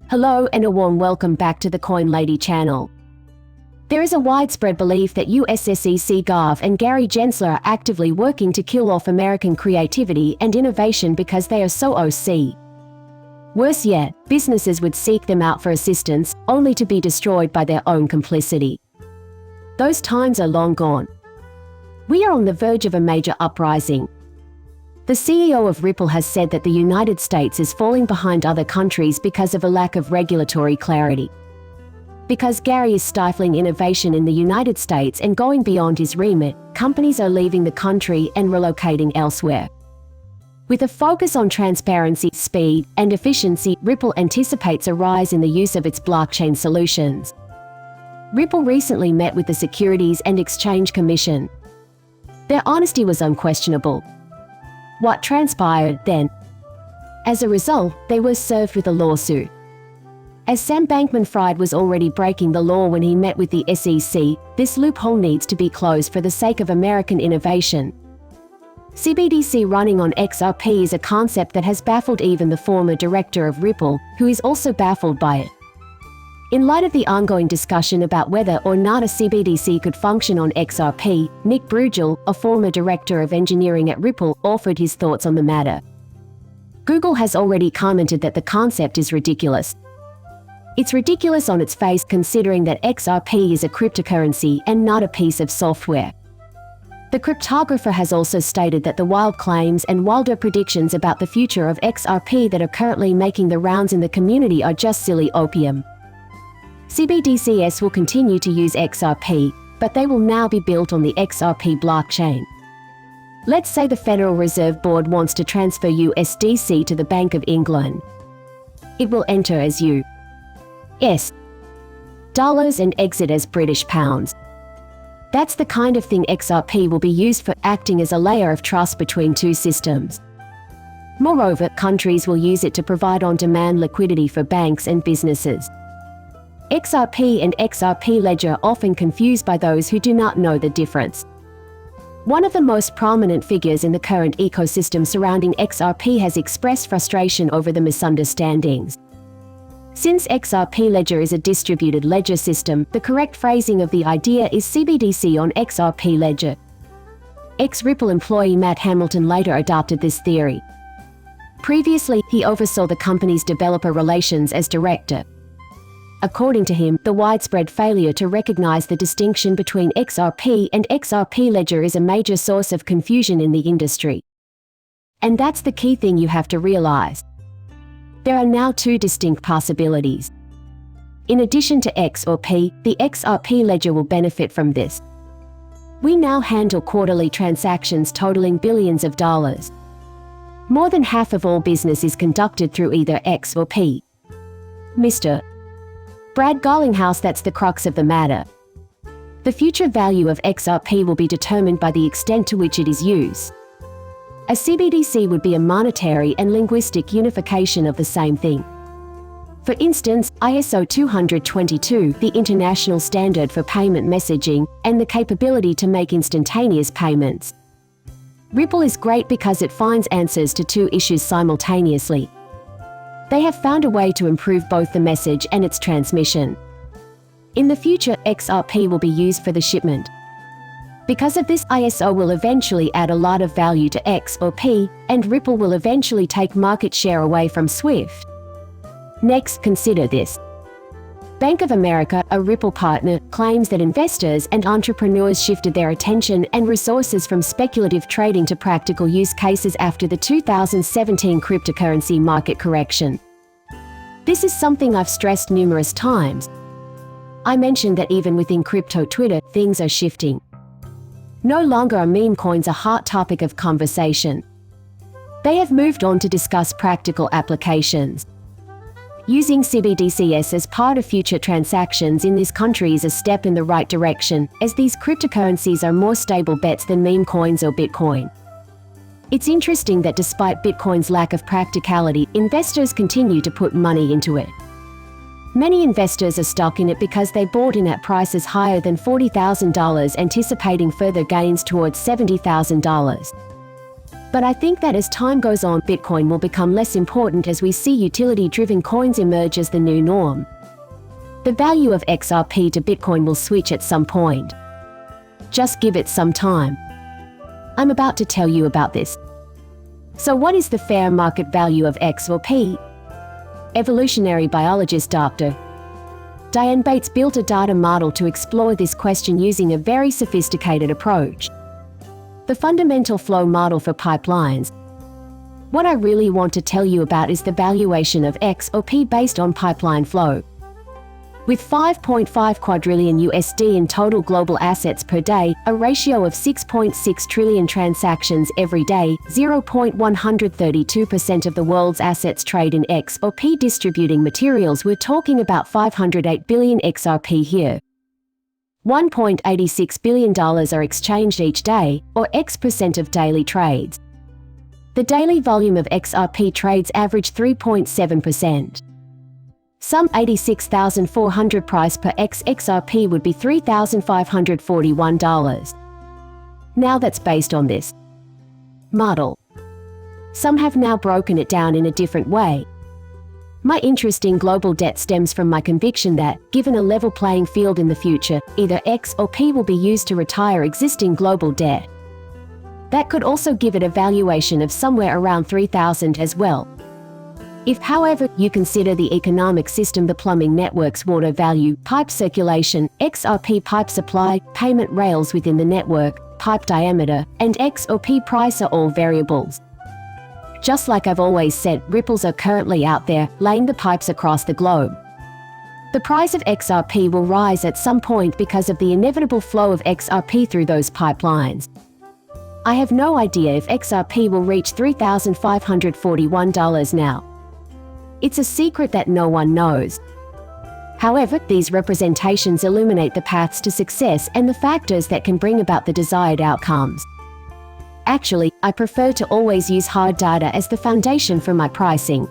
Hello and a warm welcome back to the Coin Lady channel. There is a widespread belief that US SEC Gov and Gary Gensler are actively working to kill off American creativity and innovation because they are so OC. Worse yet, businesses would seek them out for assistance, only to be destroyed by their own complicity. Those times are long gone. We are on the verge of a major uprising. The CEO of Ripple has said that the United States is falling behind other countries because of a lack of regulatory clarity. Because Gary is stifling innovation in the United States and going beyond his remit, companies are leaving the country and relocating elsewhere. With a focus on transparency, speed, and efficiency, Ripple anticipates a rise in the use of its blockchain solutions. Ripple recently met with the Securities and Exchange Commission. Their honesty was unquestionable. What transpired then? As a result, they were served with a lawsuit. As Sam Bankman-Fried was already breaking the law when he met with the SEC, this loophole needs to be closed for the sake of American innovation. CBDC running on XRP is a concept that has baffled even the former director of Ripple, who is also baffled by it. In light of the ongoing discussion about whether or not a CBDC could function on XRP, Nick Brugel, a former director of engineering at Ripple, offered his thoughts on the matter. Google has already commented that the concept is ridiculous. It's ridiculous on its face considering that XRP is a cryptocurrency and not a piece of software. The cryptographer has also stated that the wild claims and wilder predictions about the future of XRP that are currently making the rounds in the community are just silly opium. Cbdcs will continue to use XRP, but they will now be built on the XRP blockchain. Let's say the Federal Reserve Board wants to transfer USDC to the Bank of England. It will enter as US dollars and exit as British pounds. That's the kind of thing XRP will be used for, acting as a layer of trust between two systems. Moreover, countries will use it to provide on-demand liquidity for banks and businesses. XRP and XRP Ledger are often confused by those who do not know the difference. One of the most prominent figures in the current ecosystem surrounding XRP has expressed frustration over the misunderstandings. Since XRP Ledger is a distributed ledger system, the correct phrasing of the idea is CBDC on XRP Ledger. Ex-Ripple employee Matt Hamilton later adopted this theory. Previously, he oversaw the company's developer relations as director. According to him, the widespread failure to recognize the distinction between XRP and XRP Ledger is a major source of confusion in the industry. And that's the key thing you have to realize. There are now two distinct possibilities. In addition to XRP, the XRP Ledger will benefit from this. We now handle quarterly transactions totaling billions of dollars. More than half of all business is conducted through either XRP. Mr. Brad Garlinghouse, that's the crux of the matter. The future value of XRP will be determined by the extent to which it is used. A CBDC would be a monetary and linguistic unification of the same thing. For instance, ISO 20022, the international standard for payment messaging, and the capability to make instantaneous payments. Ripple is great because it finds answers to two issues simultaneously. They have found a way to improve both the message and its transmission. In the future, XRP will be used for the shipment. Because of this, ISO will eventually add a lot of value to XRP, and Ripple will eventually take market share away from SWIFT. Next, consider this. Bank of America, a Ripple partner, claims that investors and entrepreneurs shifted their attention and resources from speculative trading to practical use cases after the 2017 cryptocurrency market correction. This is something I've stressed numerous times. I mentioned that even within crypto Twitter, things are shifting. No longer are meme coins a hot topic of conversation. They have moved on to discuss practical applications. Using CBDCs as part of future transactions in this country is a step in the right direction, as these cryptocurrencies are more stable bets than meme coins or Bitcoin. It's interesting that despite Bitcoin's lack of practicality, investors continue to put money into it. Many investors are stuck in it because they bought in at prices higher than $40,000, anticipating further gains towards $70,000. But I think that as time goes on, Bitcoin will become less important as we see utility-driven coins emerge as the new norm. The value of XRP to Bitcoin will switch at some point. Just give it some time. I'm about to tell you about this. So what is the fair market value of XRP? Evolutionary biologist Dr. Diane Bates built a data model to explore this question using a very sophisticated approach. The fundamental flow model for pipelines. What I really want to tell you about is the valuation of XRP based on pipeline flow. With 5.5 quadrillion USD in total global assets per day, a ratio of 6.6 trillion transactions every day, 0.132% of the world's assets trade in XRP distributing materials, we're talking about 508 billion XRP here. $1.86 billion are exchanged each day, or X% of daily trades. The daily volume of XRP trades average 3.7%. Some 86,400 price per XRP would be $3,541. Now that's based on this model. Some have now broken it down in a different way. My interest in global debt stems from my conviction that, given a level playing field in the future, either XRP will be used to retire existing global debt. That could also give it a valuation of somewhere around 3,000 as well. If, however, you consider the economic system, the plumbing network's water value, pipe circulation, XRP pipe supply, payment rails within the network, pipe diameter, and XRP price are all variables. Just like I've always said, ripples are currently out there, laying the pipes across the globe. The price of XRP will rise at some point because of the inevitable flow of XRP through those pipelines. I have no idea if XRP will reach $3,541 now. It's a secret that no one knows. However, these representations illuminate the paths to success and the factors that can bring about the desired outcomes. Actually, I prefer to always use hard data as the foundation for my pricing.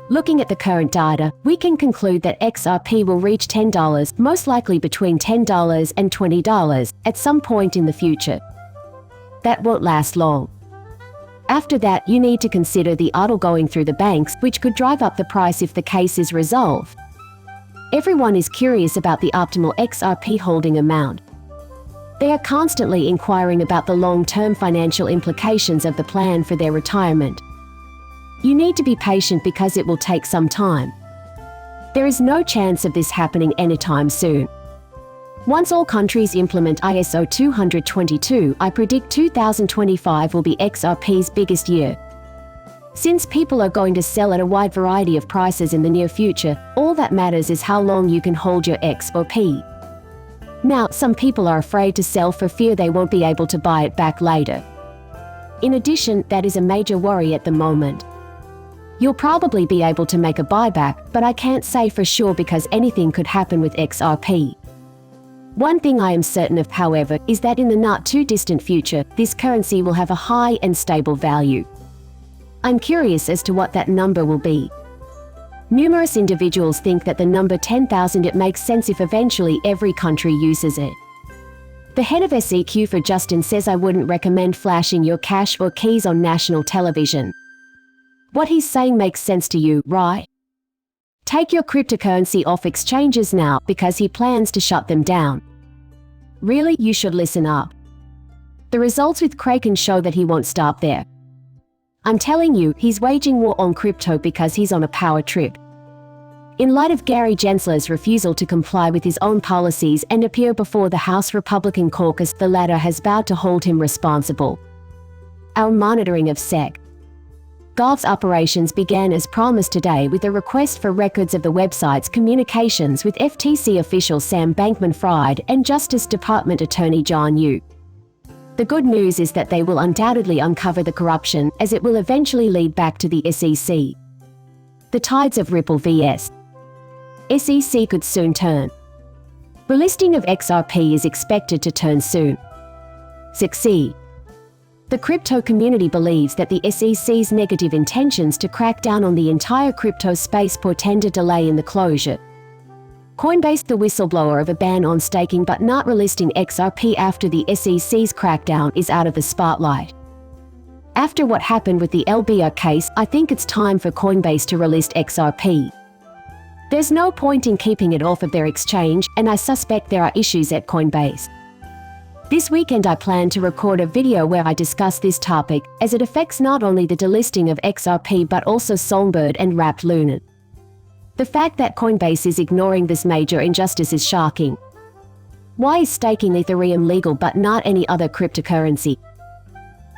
Looking at the current data, we can conclude that XRP will reach $10, most likely between $10 and $20, at some point in the future. That won't last long. After that, you need to consider the idle going through the banks, which could drive up the price if the case is resolved. Everyone is curious about the optimal XRP holding amount. They are constantly inquiring about the long-term financial implications of the plan for their retirement. You need to be patient because it will take some time. There is no chance of this happening anytime soon. Once all countries implement ISO 20022, I predict 2025 will be XRP's biggest year. Since people are going to sell at a wide variety of prices in the near future, all that matters is how long you can hold your XRP. Now, some people are afraid to sell for fear they won't be able to buy it back later. In addition, that is a major worry at the moment. You'll probably be able to make a buyback, but I can't say for sure because anything could happen with XRP. One thing I am certain of, however, is that in the not-too-distant future, this currency will have a high and stable value. I'm curious as to what that number will be. Numerous individuals think that the number 10,000 it makes sense if eventually every country uses it. The head of SEQ for Justin says I wouldn't recommend flashing your cash or keys on national television. What he's saying makes sense to you, right? Take your cryptocurrency off exchanges now because he plans to shut them down. Really, you should listen up. The results with Kraken show that he won't stop there. I'm telling you, he's waging war on crypto because he's on a power trip. In light of Gary Gensler's refusal to comply with his own policies and appear before the House Republican caucus, the latter has vowed to hold him responsible. Our monitoring of SEC. Gov's operations began as promised today with a request for records of the website's communications with FTC official Sam Bankman-Fried and Justice Department Attorney John Yoo. The good news is that they will undoubtedly uncover the corruption, as it will eventually lead back to the SEC. The tides of Ripple vs. SEC could soon turn. The listing of XRP is expected to turn soon. Succeed. The crypto community believes that the SEC's negative intentions to crack down on the entire crypto space portend a delay in the closure. Coinbase, the whistleblower of a ban on staking but not relisting XRP after the SEC's crackdown, is out of the spotlight. After what happened with the LBR case, I think it's time for Coinbase to release XRP. There's no point in keeping it off of their exchange, and I suspect there are issues at Coinbase. This weekend I plan to record a video where I discuss this topic, as it affects not only the delisting of XRP but also Songbird and Wrapped Luna. The fact that Coinbase is ignoring this major injustice is shocking. Why is staking Ethereum legal but not any other cryptocurrency?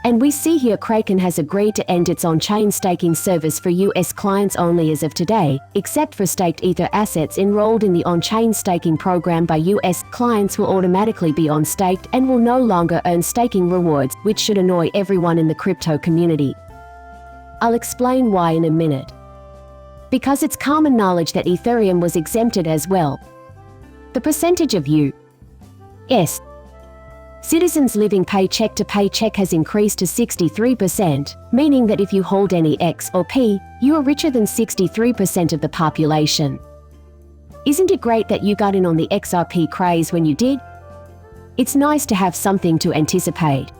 And we see here Kraken has agreed to end its on-chain staking service for US clients only as of today, except for staked Ether assets enrolled in the on-chain staking program by US clients will automatically be on-staked and will no longer earn staking rewards, which should annoy everyone in the crypto community. I'll explain why in a minute. Because it's common knowledge that Ethereum was exempted as well. The percentage of U.S. citizens living paycheck to paycheck has increased to 63%, meaning that if you hold any X or P, you are richer than 63% of the population. Isn't it great that you got in on the XRP craze when you did? It's nice to have something to anticipate.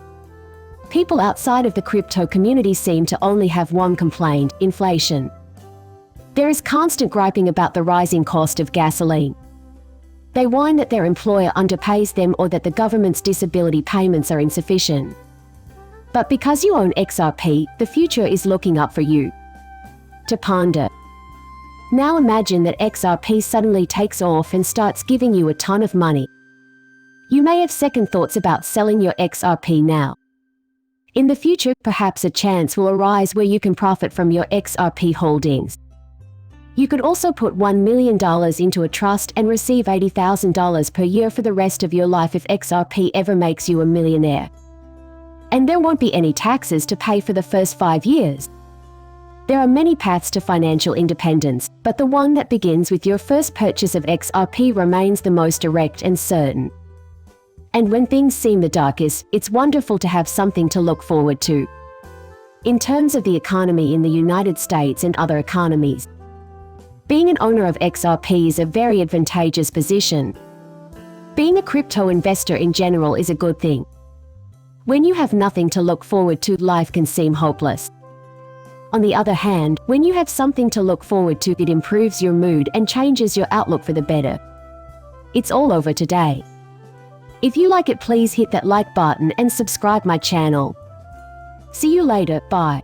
People outside of the crypto community seem to only have one complaint: inflation. There is constant griping about the rising cost of gasoline. They whine that their employer underpays them or that the government's disability payments are insufficient. But because you own XRP, the future is looking up for you. To ponder. Now imagine that XRP suddenly takes off and starts giving you a ton of money. You may have second thoughts about selling your XRP now. In the future, perhaps a chance will arise where you can profit from your XRP holdings. You could also put $1 million into a trust and receive $80,000 per year for the rest of your life if XRP ever makes you a millionaire. And there won't be any taxes to pay for the first 5 years. There are many paths to financial independence, but the one that begins with your first purchase of XRP remains the most direct and certain. And when things seem the darkest, it's wonderful to have something to look forward to. In terms of the economy in the United States and other economies, being an owner of XRP is a very advantageous position. Being a crypto investor in general is a good thing. When you have nothing to look forward to, life can seem hopeless. On the other hand, when you have something to look forward to, it improves your mood and changes your outlook for the better. It's all over today. If you like it, please hit that like button and subscribe my channel. See you later, bye.